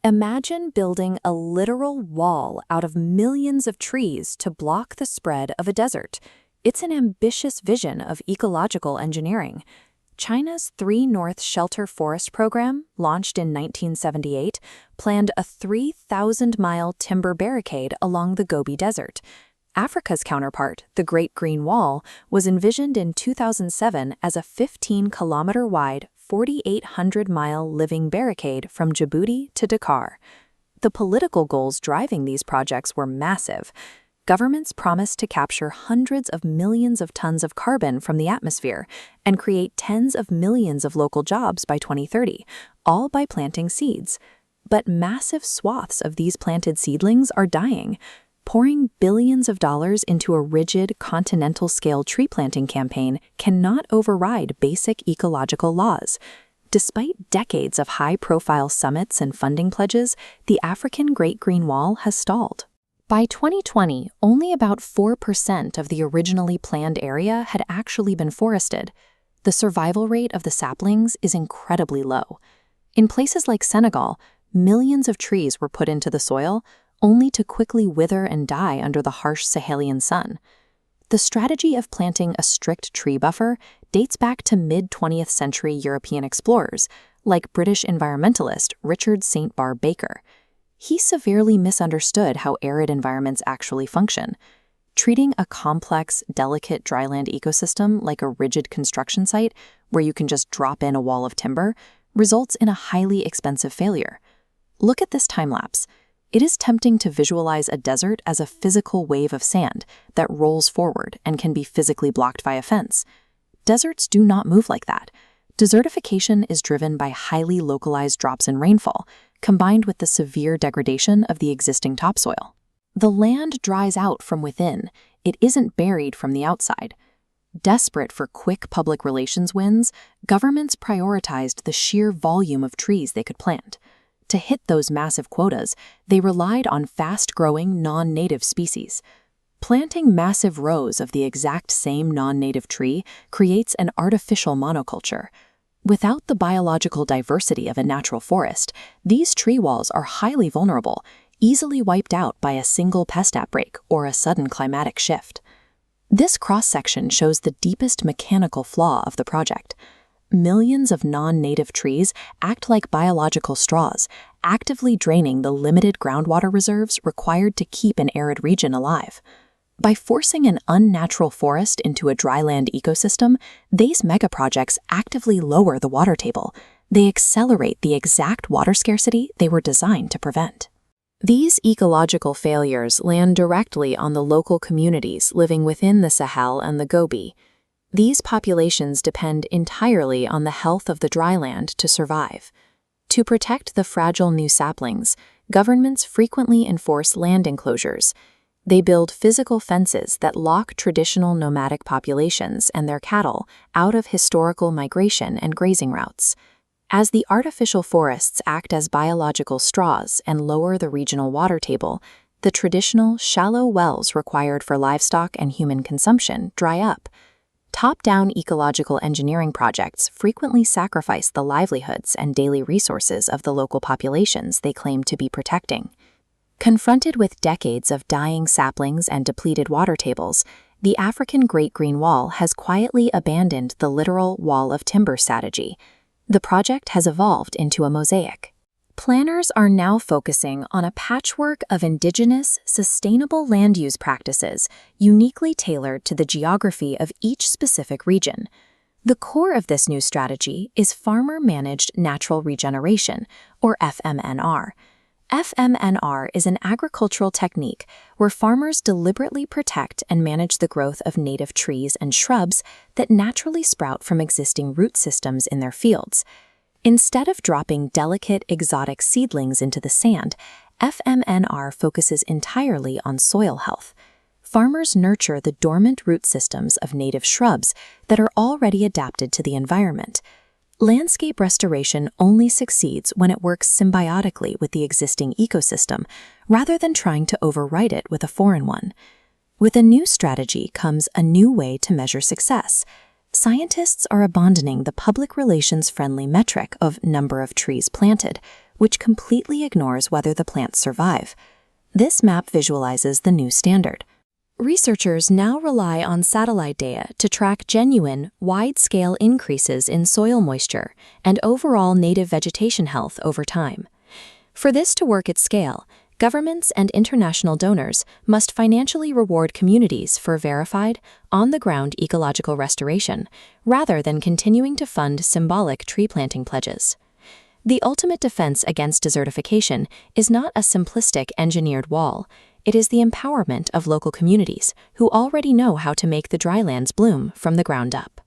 Imagine building a literal wall out of millions of trees to block the spread of a desert. It's an ambitious vision of ecological engineering. China's 3 North Shelter Forest Program, launched in 1978, planned a 3,000-mile timber barricade along the Gobi Desert. Africa's counterpart, the Great Green Wall, was envisioned in 2007 as a 15-kilometer-wide, 4,800-mile living barricade from Djibouti to Dakar. The political goals driving these projects were massive. Governments promised to capture hundreds of millions of tons of carbon from the atmosphere and create tens of millions of local jobs by 2030, all by planting seeds. But massive swaths of these planted seedlings are dying. Pouring billions of dollars into a rigid, continental-scale tree planting campaign cannot override basic ecological laws. Despite decades of high-profile summits and funding pledges, the African Great Green Wall has stalled. By 2020, only about 4% of the originally planned area had actually been forested. The survival rate of the saplings is incredibly low. In places like Senegal, millions of trees were put into the soil, only to quickly wither and die under the harsh Sahelian sun. The strategy of planting a strict tree buffer dates back to mid-20th century European explorers, like British environmentalist Richard St. Barr Baker. He severely misunderstood how arid environments actually function. Treating a complex, delicate dryland ecosystem like a rigid construction site, where you can just drop in a wall of timber, results in a highly expensive failure. Look at this time-lapse. It is tempting to visualize a desert as a physical wave of sand that rolls forward and can be physically blocked by a fence. Deserts do not move like that. Desertification is driven by highly localized drops in rainfall, combined with the severe degradation of the existing topsoil. The land dries out from within. It isn't buried from the outside. Desperate for quick public relations wins, governments prioritized the sheer volume of trees they could plant. To hit those massive quotas, they relied on fast-growing non-native species. Planting massive rows of the exact same non-native tree creates an artificial monoculture. Without the biological diversity of a natural forest, these tree walls are highly vulnerable, easily wiped out by a single pest outbreak or a sudden climatic shift. This cross-section shows the deepest mechanical flaw of the project. Millions of non-native trees act like biological straws, actively draining the limited groundwater reserves required to keep an arid region alive. By forcing an unnatural forest into a dryland ecosystem, these megaprojects actively lower the water table. They accelerate the exact water scarcity they were designed to prevent. These ecological failures land directly on the local communities living within the Sahel and the Gobi. These populations depend entirely on the health of the dryland to survive. To protect the fragile new saplings, governments frequently enforce land enclosures. They build physical fences that lock traditional nomadic populations and their cattle out of historical migration and grazing routes. As the artificial forests act as biological straws and lower the regional water table, the traditional shallow wells required for livestock and human consumption dry up. Top-down ecological engineering projects frequently sacrifice the livelihoods and daily resources of the local populations they claim to be protecting. Confronted with decades of dying saplings and depleted water tables, the African Great Green Wall has quietly abandoned the literal wall of timber strategy. The project has evolved into a mosaic. Planners are now focusing on a patchwork of indigenous, sustainable land use practices uniquely tailored to the geography of each specific region. The core of this new strategy is Farmer-Managed Natural Regeneration, or FMNR. FMNR is an agricultural technique where farmers deliberately protect and manage the growth of native trees and shrubs that naturally sprout from existing root systems in their fields. Instead of dropping delicate, exotic seedlings into the sand, FMNR focuses entirely on soil health. Farmers nurture the dormant root systems of native shrubs that are already adapted to the environment. Landscape restoration only succeeds when it works symbiotically with the existing ecosystem, rather than trying to overwrite it with a foreign one. With a new strategy comes a new way to measure success. Scientists are abandoning the public relations-friendly metric of number of trees planted, which completely ignores whether the plants survive. This map visualizes the new standard. Researchers now rely on satellite data to track genuine, wide-scale increases in soil moisture and overall native vegetation health over time. For this to work at scale, governments and international donors must financially reward communities for verified, on-the-ground ecological restoration, rather than continuing to fund symbolic tree planting pledges. The ultimate defense against desertification is not a simplistic engineered wall. It is the empowerment of local communities who already know how to make the drylands bloom from the ground up.